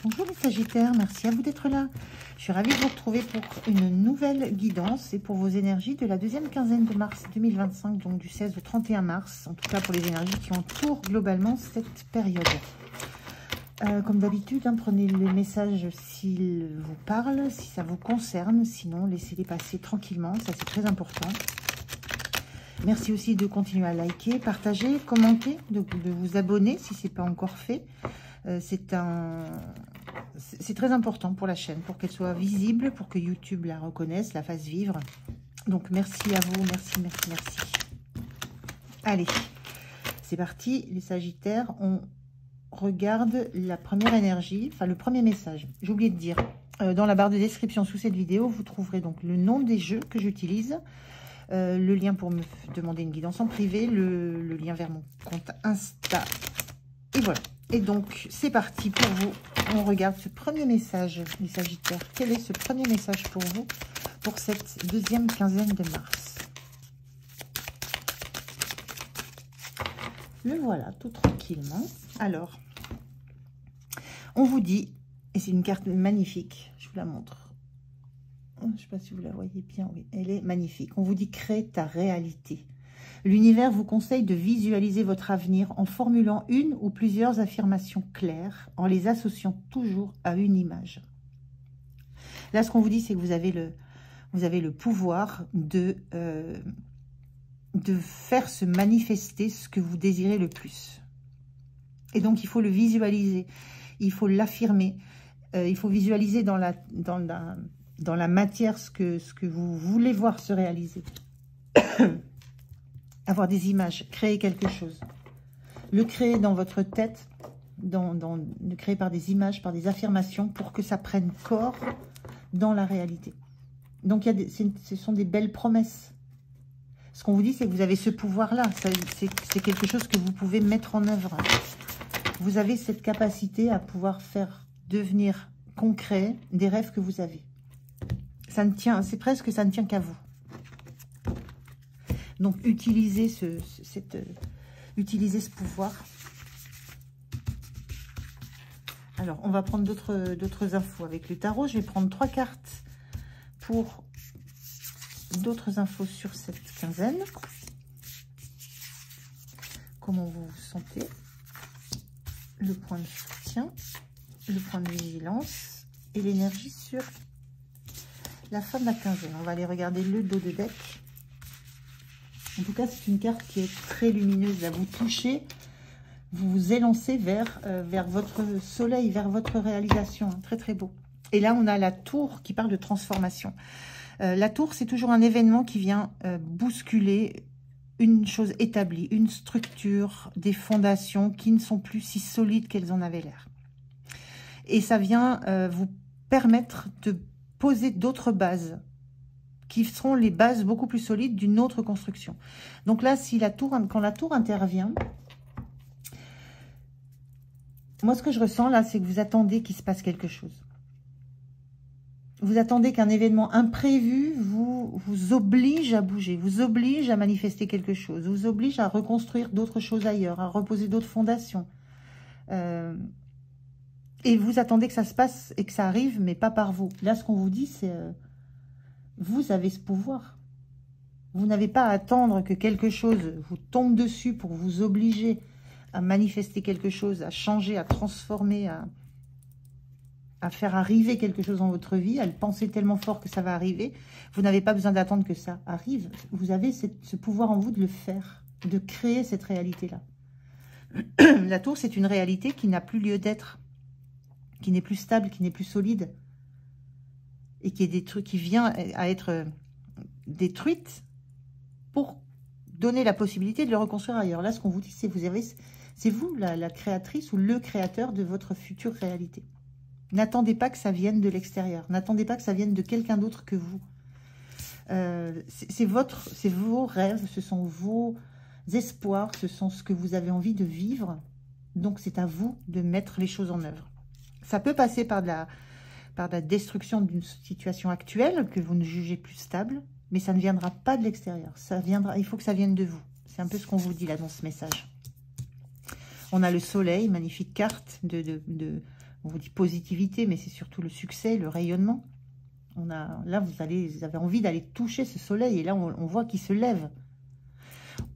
Bonjour les Sagittaires, merci à vous d'être là. Je suis ravie de vous retrouver pour une nouvelle guidance et pour vos énergies de la deuxième quinzaine de mars 2025, donc du 16 au 31 mars, en tout cas pour les énergies qui entourent globalement cette période. Comme d'habitude, prenez le message s'il vous parle, si ça vous concerne, sinon laissez-les passer tranquillement, ça c'est très important. Merci aussi de continuer à liker, partager, commenter, de vous abonner si ce n'est pas encore fait. C'est très important pour la chaîne, pour qu'elle soit visible, pour que YouTube la reconnaisse, la fasse vivre. Donc merci à vous, merci, merci, merci. Allez, c'est parti les Sagittaires, on regarde la première énergie, enfin le premier message. J'ai oublié de dire, dans la barre de description sous cette vidéo, vous trouverez donc le nom des jeux que j'utilise, le lien pour me demander une guidance en privé, le lien vers mon compte Insta, et voilà. Et donc, c'est parti pour vous. On regarde ce premier message, les Sagittaires. Quel est ce premier message pour vous, pour cette deuxième quinzaine de mars? Le voilà, tout tranquillement. Alors, on vous dit, et c'est une carte magnifique, je vous la montre. Je ne sais pas si vous la voyez bien, oui, elle est magnifique. On vous dit, crée ta réalité. L'univers vous conseille de visualiser votre avenir en formulant une ou plusieurs affirmations claires, en les associant toujours à une image. Là, ce qu'on vous dit, c'est que vous avez le pouvoir de faire se manifester ce que vous désirez le plus. Et donc, il faut le visualiser, il faut l'affirmer, il faut visualiser dans la matière ce que vous voulez voir se réaliser. Avoir des images, créer quelque chose. Le créer dans votre tête, le créer par des images, par des affirmations, pour que ça prenne corps dans la réalité. Donc, ce sont des belles promesses. Ce qu'on vous dit, c'est que vous avez ce pouvoir-là. C'est quelque chose que vous pouvez mettre en œuvre. Vous avez cette capacité à pouvoir faire devenir concret des rêves que vous avez. Ça ne tient, c'est presque, ça ne tient qu'à vous. Donc, utilisez ce pouvoir. Alors, on va prendre d'autres infos avec le tarot. Je vais prendre 3 cartes pour d'autres infos sur cette quinzaine. Comment vous vous sentez? Le point de soutien, le point de vigilance et l'énergie sur la fin de la quinzaine. On va aller regarder le dos de deck. En tout cas, c'est une carte qui est très lumineuse. Là, vous touchez, vous vous élancez vers votre soleil, vers votre réalisation. Très, très beau. Et là, on a la tour qui parle de transformation. La tour, c'est toujours un événement qui vient bousculer une chose établie, une structure, des fondations qui ne sont plus si solides qu'elles en avaient l'air. Et ça vient vous permettre de poser d'autres bases, qui seront les bases beaucoup plus solides d'une autre construction. Donc là, quand la tour intervient, moi ce que je ressens là, c'est que vous attendez qu'il se passe quelque chose. Vous attendez qu'un événement imprévu vous oblige à bouger, vous oblige à manifester quelque chose, vous oblige à reconstruire d'autres choses ailleurs, à reposer d'autres fondations. Et vous attendez que ça se passe et que ça arrive, mais pas par vous. Là, ce qu'on vous dit, c'est... vous avez ce pouvoir. Vous n'avez pas à attendre que quelque chose vous tombe dessus pour vous obliger à manifester quelque chose, à changer, à transformer, à faire arriver quelque chose dans votre vie, à le penser tellement fort que ça va arriver. Vous n'avez pas besoin d'attendre que ça arrive. Vous avez ce pouvoir en vous de le faire, de créer cette réalité-là. La tour, c'est une réalité qui n'a plus lieu d'être, qui n'est plus stable, qui n'est plus solide, et qui vient à être détruite pour donner la possibilité de le reconstruire ailleurs. Là, ce qu'on vous dit, c'est vous la créatrice ou le créateur de votre future réalité. N'attendez pas que ça vienne de l'extérieur. N'attendez pas que ça vienne de quelqu'un d'autre que vous. C'est vos rêves, ce sont vos espoirs, ce sont ce que vous avez envie de vivre. Donc, c'est à vous de mettre les choses en œuvre. Ça peut passer par la destruction d'une situation actuelle que vous ne jugez plus stable, mais ça ne viendra pas de l'extérieur. Il faut que ça vienne de vous. C'est un peu ce qu'on vous dit là dans ce message. On a le soleil, magnifique carte on vous dit positivité, mais c'est surtout le succès, le rayonnement. Là, vous avez envie d'aller toucher ce soleil, et là, on voit qu'il se lève.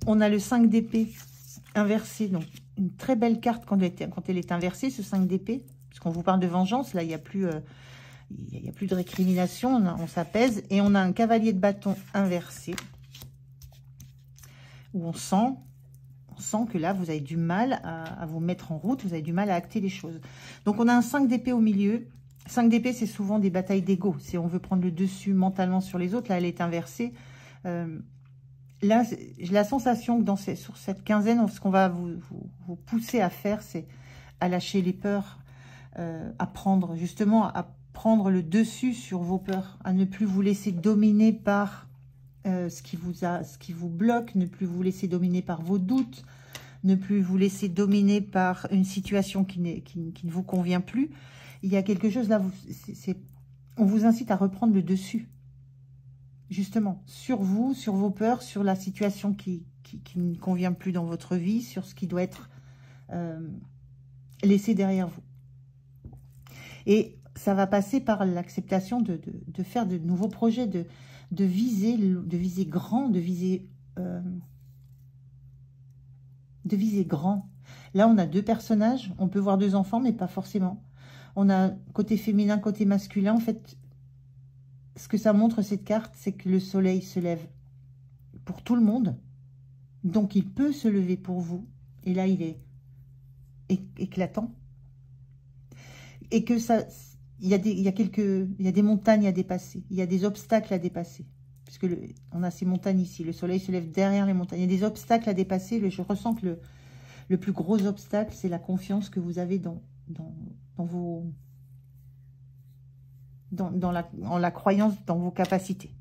On a le 5 d'épée inversé, donc une très belle carte quand elle est inversée, ce 5 d'épée, puisqu'on vous parle de vengeance, là, il n'y a plus de récrimination, on s'apaise, et on a un cavalier de bâton inversé, où on sent que là, vous avez du mal à vous mettre en route, vous avez du mal à acter les choses. Donc, on a un 5 d'épée au milieu. 5 d'épée, c'est souvent des batailles d'ego. Si on veut prendre le dessus mentalement sur les autres, là, elle est inversée. Là, j'ai la sensation que sur cette quinzaine, ce qu'on va vous pousser à faire, c'est à lâcher les peurs, à prendre prendre le dessus sur vos peurs, à ne plus vous laisser dominer par ce qui vous bloque, ne plus vous laisser dominer par vos doutes, ne plus vous laisser dominer par une situation qui ne vous convient plus. Il y a quelque chose là, on vous incite à reprendre le dessus, justement, sur vous, sur vos peurs, sur la situation qui ne convient plus dans votre vie, sur ce qui doit être laissé derrière vous. Et ça va passer par l'acceptation de faire de nouveaux projets, de viser grand, de viser grand. Là, on a deux personnages, on peut voir deux enfants, mais pas forcément. On a côté féminin, côté masculin. En fait, ce que ça montre, cette carte, c'est que le soleil se lève pour tout le monde. Donc, il peut se lever pour vous. Et là, il est éclatant. Et que ça... Il y a des montagnes à dépasser. Il y a des obstacles à dépasser. Puisque on a ces montagnes ici. Le soleil se lève derrière les montagnes. Il y a des obstacles à dépasser. Je ressens que le plus gros obstacle, c'est la confiance que vous avez en la croyance dans vos capacités.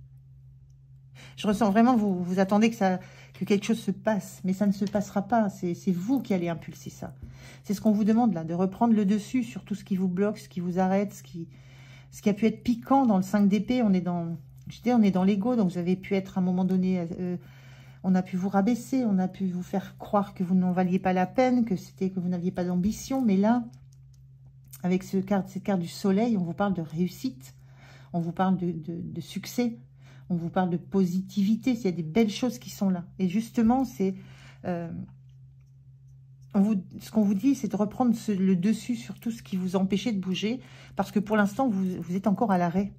Je ressens vraiment que vous attendez que quelque chose se passe. Mais ça ne se passera pas. C'est vous qui allez impulser ça. C'est ce qu'on vous demande là, de reprendre le dessus sur tout ce qui vous bloque, ce qui vous arrête, ce qui a pu être piquant dans le 5 d'épée. On est dans l'ego, donc vous avez pu être à un moment donné, on a pu vous rabaisser, on a pu vous faire croire que vous n'en valiez pas la peine, que vous n'aviez pas d'ambition. Mais là, avec cette carte du soleil, on vous parle de réussite, on vous parle de succès, on vous parle de positivité. Il y a des belles choses qui sont là. Et justement, c'est... ce qu'on vous dit, c'est de reprendre le dessus sur tout ce qui vous empêchait de bouger, parce que pour l'instant, vous êtes encore à l'arrêt.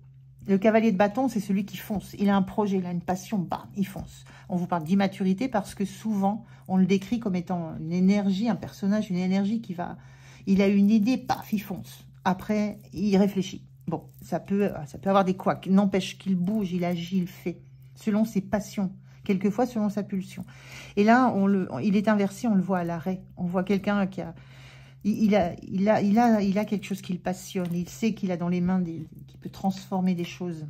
Le cavalier de bâton, c'est celui qui fonce. Il a un projet, il a une passion, bam, il fonce. On vous parle d'immaturité parce que souvent, on le décrit comme étant une énergie, un personnage, une énergie qui va... Il a une idée, paf, il fonce. Après, il réfléchit. Bon, ça peut avoir des couacs. N'empêche qu'il bouge, il agit, il fait, selon ses passions. Quelquefois selon sa pulsion. Et là, il est inversé, on le voit à l'arrêt. On voit quelqu'un qui a... Il a quelque chose qui le passionne. Il sait qu'il a dans les mains, qui peut transformer des choses.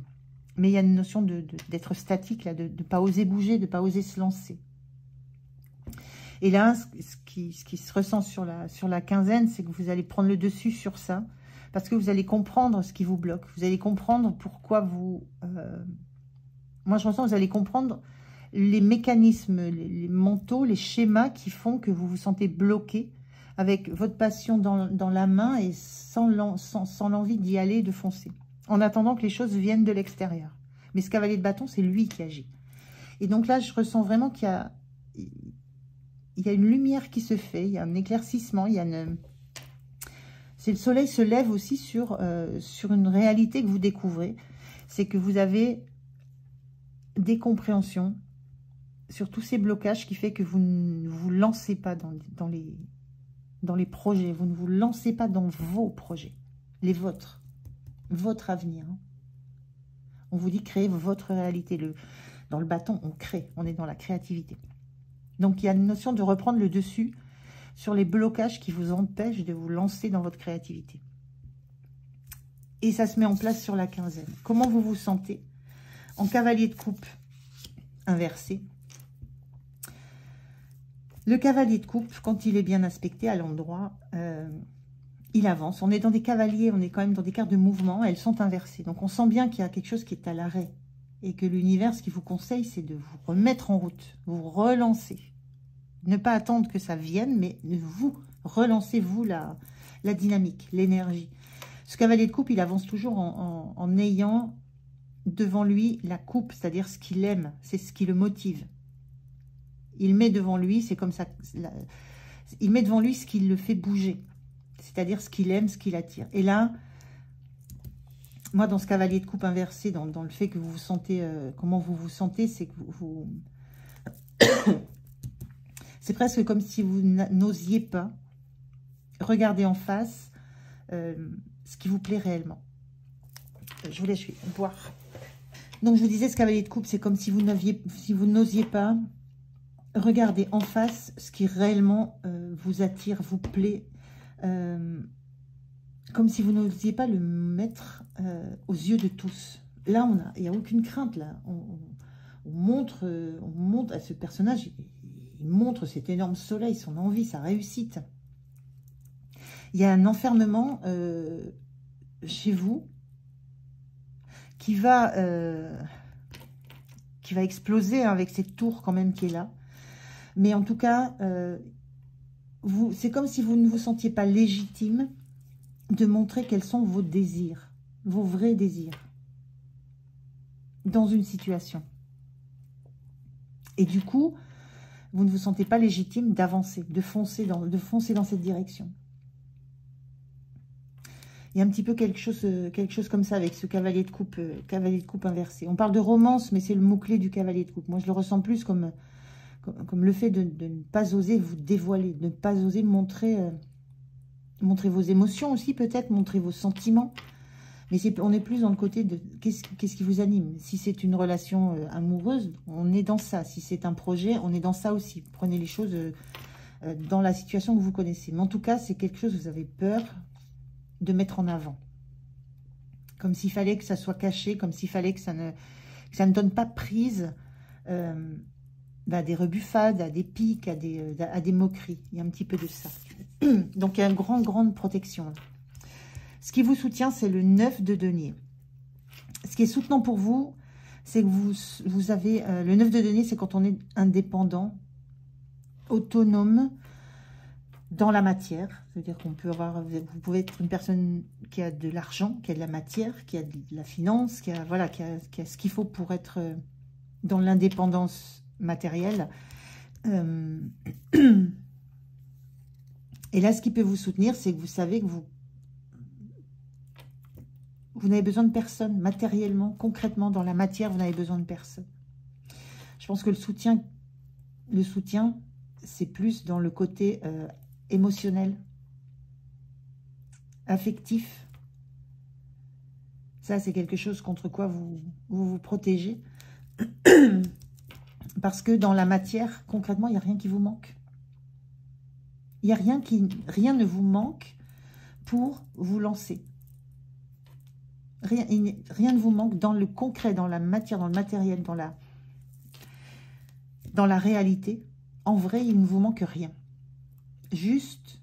Mais il y a une notion d'être statique, là, de ne pas oser bouger, de ne pas oser se lancer. Et là, ce qui se ressent sur la quinzaine, c'est que vous allez prendre le dessus sur ça, parce que vous allez comprendre ce qui vous bloque. Vous allez comprendre pourquoi vous... moi, je ressens que vous allez comprendre les mécanismes, les mentaux, les schémas qui font que vous vous sentez bloqué avec votre passion dans la main et sans l'envie d'y aller, de foncer. En attendant que les choses viennent de l'extérieur. Mais ce cavalier de bâton, c'est lui qui agit. Et donc là, je ressens vraiment qu'il y a une lumière qui se fait, il y a un éclaircissement, c'est le soleil se lève aussi sur une réalité que vous découvrez. C'est que vous avez des compréhensions sur tous ces blocages qui fait que vous ne vous lancez pas dans les projets, vous ne vous lancez pas dans vos projets, les vôtres, votre avenir. On vous dit créer votre réalité. Dans le bâton, on crée, on est dans la créativité. Donc il y a une notion de reprendre le dessus sur les blocages qui vous empêchent de vous lancer dans votre créativité. Et ça se met en place sur la quinzaine. Comment vous vous sentez en cavalier de coupe inversé? Le cavalier de coupe, quand il est bien aspecté à l'endroit, il avance. On est dans des cavaliers, on est quand même dans des cartes de mouvement, elles sont inversées. Donc on sent bien qu'il y a quelque chose qui est à l'arrêt. Et que l'univers, ce qu'il vous conseille, c'est de vous remettre en route, vous relancer. Ne pas attendre que ça vienne, mais vous relancez, vous, la dynamique, l'énergie. Ce cavalier de coupe, il avance toujours en ayant devant lui la coupe, c'est-à-dire ce qu'il aime, c'est ce qui le motive. Il met devant lui, c'est comme ça, il met devant lui ce qui le fait bouger, c'est-à-dire ce qu'il aime, ce qui l'attire. Et là, moi, dans ce cavalier de coupe inversé, dans le fait que vous vous sentez, comment vous vous sentez, c'est que vous c'est presque comme si vous n'osiez pas regarder en face ce qui vous plaît réellement. Je vous laisse boire. Donc, je vous disais, ce cavalier de coupe, c'est comme si vous n'osiez pas regarder en face ce qui réellement vous attire, vous plaît, comme si vous n'osiez pas le mettre aux yeux de tous. Là, il n'y a aucune crainte, là. On montre à ce personnage, il montre cet énorme soleil, son envie, sa réussite. Il y a un enfermement chez vous qui va exploser avec cette tour quand même qui est là. Mais en tout cas, c'est comme si vous ne vous sentiez pas légitime de montrer quels sont vos désirs, vos vrais désirs dans une situation. Et du coup, vous ne vous sentez pas légitime d'avancer, de foncer dans cette direction. Il y a un petit peu quelque chose comme ça avec ce cavalier de coupe inversé. On parle de romance, mais c'est le mot-clé du cavalier de coupe. Moi, je le ressens plus comme le fait de ne pas oser vous dévoiler, de ne pas oser montrer vos émotions aussi, peut-être, montrer vos sentiments. Mais on est plus dans le côté de qu'est-ce qui vous anime. Si c'est une relation amoureuse, on est dans ça. Si c'est un projet, on est dans ça aussi. Prenez les choses dans la situation que vous connaissez. Mais en tout cas, c'est quelque chose que vous avez peur de mettre en avant. Comme s'il fallait que ça soit caché, comme s'il fallait que ça ne donne pas prise à des rebuffades, à des piques, à des moqueries. Il y a un petit peu de ça. Donc, il y a une grande protection. Ce qui vous soutient, c'est le 9 de denier. Ce qui est soutenant pour vous, c'est que vous avez... le 9 de denier, c'est quand on est indépendant, autonome dans la matière. C'est-à-dire qu'on peut avoir... Vous pouvez être une personne qui a de l'argent, qui a de la matière, qui a de la finance, qui a ce qu'il faut pour être dans l'indépendance matérielle. Et là, ce qui peut vous soutenir, c'est que vous savez que vous n'avez besoin de personne, matériellement, concrètement, dans la matière, vous n'avez besoin de personne. Je pense que le soutien, c'est plus dans le côté émotionnel, affectif. Ça, c'est quelque chose contre quoi vous protégez. Parce que dans la matière, concrètement, il n'y a rien qui vous manque. Il n'y a rien ne vous manque pour vous lancer. Rien ne vous manque dans le concret, dans la matière, dans le matériel, dans la réalité. En vrai, il ne vous manque rien. Juste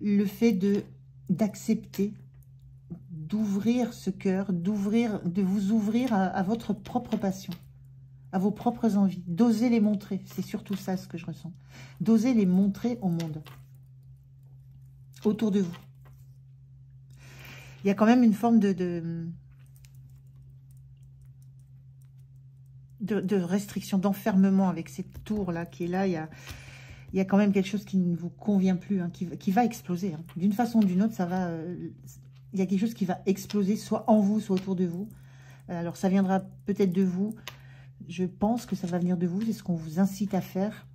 le fait d'accepter, d'ouvrir ce cœur, de vous ouvrir à votre propre passion, à vos propres envies, d'oser les montrer. C'est surtout ça ce que je ressens. D'oser les montrer au monde, autour de vous. Il y a quand même une forme de restriction, d'enfermement avec cette tour-là qui est là. Il y a quand même quelque chose qui ne vous convient plus, hein, qui va exploser. Hein. D'une façon ou d'une autre, il y a quelque chose qui va exploser, soit en vous, soit autour de vous. Alors, ça viendra peut-être de vous. Je pense que ça va venir de vous. C'est ce qu'on vous incite à faire.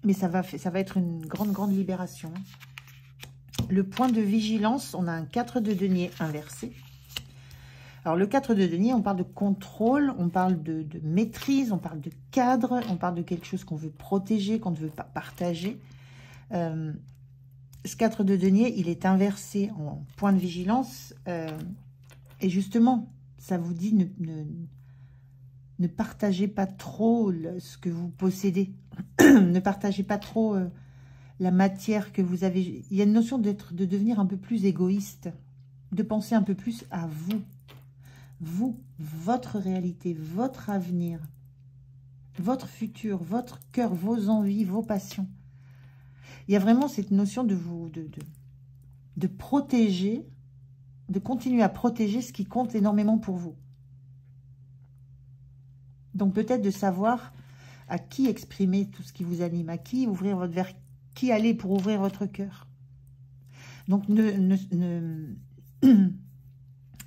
Mais ça va être une grande libération. Le point de vigilance, on a un 4 de denier inversé. Alors, le 4 de denier, on parle de contrôle, on parle de maîtrise, on parle de cadre, on parle de quelque chose qu'on veut protéger, qu'on ne veut pas partager. Ce 4 de denier, il est inversé en point de vigilance. Et justement, ça vous dit ne partagez pas trop ce que vous possédez. Ne partagez pas trop la matière que vous avez. Il y a une notion de devenir un peu plus égoïste, de penser un peu plus à vous. Vous, votre réalité, votre avenir, votre futur, votre cœur, vos envies, vos passions. Il y a vraiment cette notion de de protéger, de continuer à protéger ce qui compte énormément pour vous. Donc peut-être de savoir à qui exprimer tout ce qui vous anime, à qui ouvrir votre vers qui aller pour ouvrir votre cœur. Donc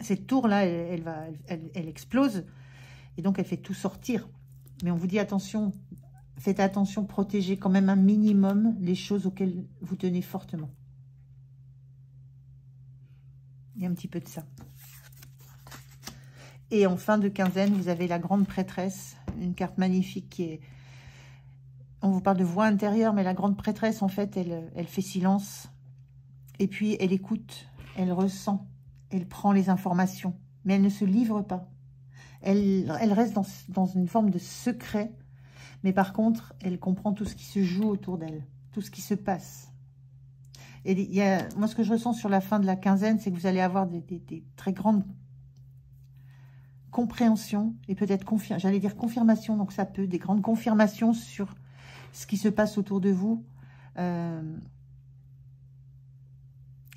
cette tour-là, elle explose, et donc elle fait tout sortir. Mais on vous dit attention, faites attention, protégez quand même un minimum les choses auxquelles vous tenez fortement. Il y a un petit peu de ça. Et en fin de quinzaine, vous avez la grande prêtresse, une carte magnifique qui est... On vous parle de voix intérieure, mais la grande prêtresse, en fait, elle fait silence. Et puis, elle écoute, elle ressent, elle prend les informations. Mais elle ne se livre pas. Elle reste dans une forme de secret. Mais par contre, elle comprend tout ce qui se joue autour d'elle, tout ce qui se passe. Et moi, ce que je ressens sur la fin de la quinzaine, c'est que vous allez avoir des très grandes compréhensions et peut-être, j'allais dire confirmation, donc ça peut, des grandes confirmations sur ce qui se passe autour de vous.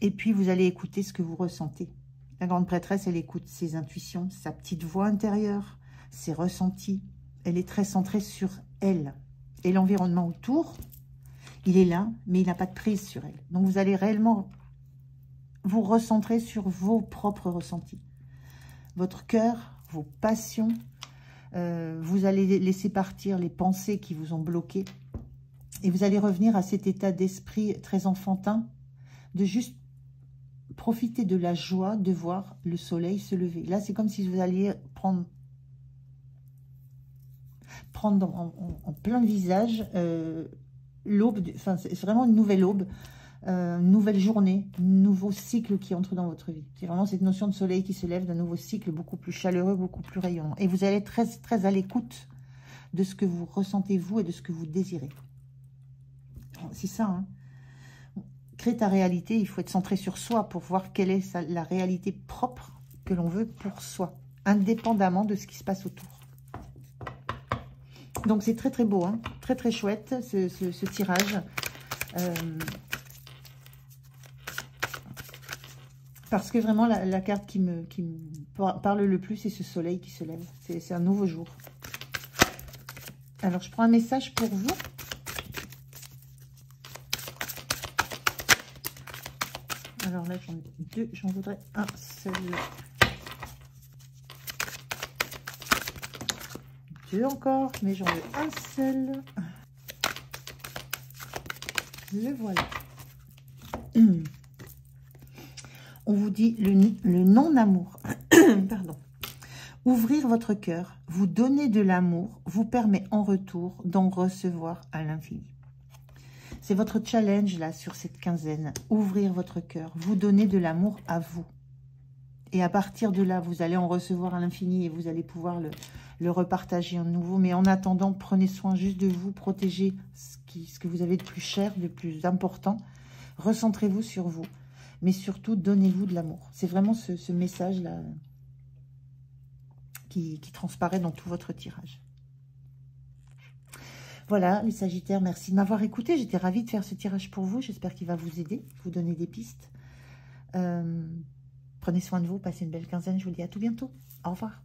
Et puis, vous allez écouter ce que vous ressentez. La grande prêtresse, elle écoute ses intuitions, sa petite voix intérieure, ses ressentis. Elle est très centrée sur elle. Et l'environnement autour, il est là, mais il n'a pas de prise sur elle. Donc, vous allez réellement vous recentrer sur vos propres ressentis. Votre cœur, vos passions. Vous allez laisser partir les pensées qui vous ont bloqué. Et vous allez revenir à cet état d'esprit très enfantin, de juste profiter de la joie de voir le soleil se lever. Là, c'est comme si vous alliez prendre en plein visage l'aube, enfin, c'est vraiment une nouvelle aube, une nouvelle journée, un nouveau cycle qui entre dans votre vie. C'est vraiment cette notion de soleil qui se lève, d'un nouveau cycle beaucoup plus chaleureux, beaucoup plus rayonnant. Et vous allez être très, très à l'écoute de ce que vous ressentez vous et de ce que vous désirez. C'est ça, hein. Créer ta réalité, il faut être centré sur soi pour voir quelle est la réalité propre que l'on veut pour soi, indépendamment de ce qui se passe autour. Donc c'est très très beau, hein, très très chouette ce tirage. Parce que vraiment la carte qui me parle le plus, c'est ce soleil qui se lève. C'est un nouveau jour. Alors je prends un message pour vous. Alors là, j'en ai deux, j'en voudrais un seul. Deux encore, mais j'en veux un seul. Le voilà. On vous dit le non-amour. Pardon. Ouvrir votre cœur, vous donner de l'amour, vous permet en retour d'en recevoir à l'infini. C'est votre challenge, là, sur cette quinzaine. Ouvrir votre cœur, vous donner de l'amour à vous. Et à partir de là, vous allez en recevoir à l'infini et vous allez pouvoir le repartager à nouveau. Mais en attendant, prenez soin juste de vous, protégez ce que vous avez de plus cher, de plus important. Recentrez-vous sur vous. Mais surtout, donnez-vous de l'amour. C'est vraiment ce message-là qui transparaît dans tout votre tirage. Voilà, les Sagittaires, merci de m'avoir écouté. J'étais ravie de faire ce tirage pour vous. J'espère qu'il va vous aider, vous donner des pistes. Prenez soin de vous, passez une belle quinzaine. Je vous dis à tout bientôt. Au revoir.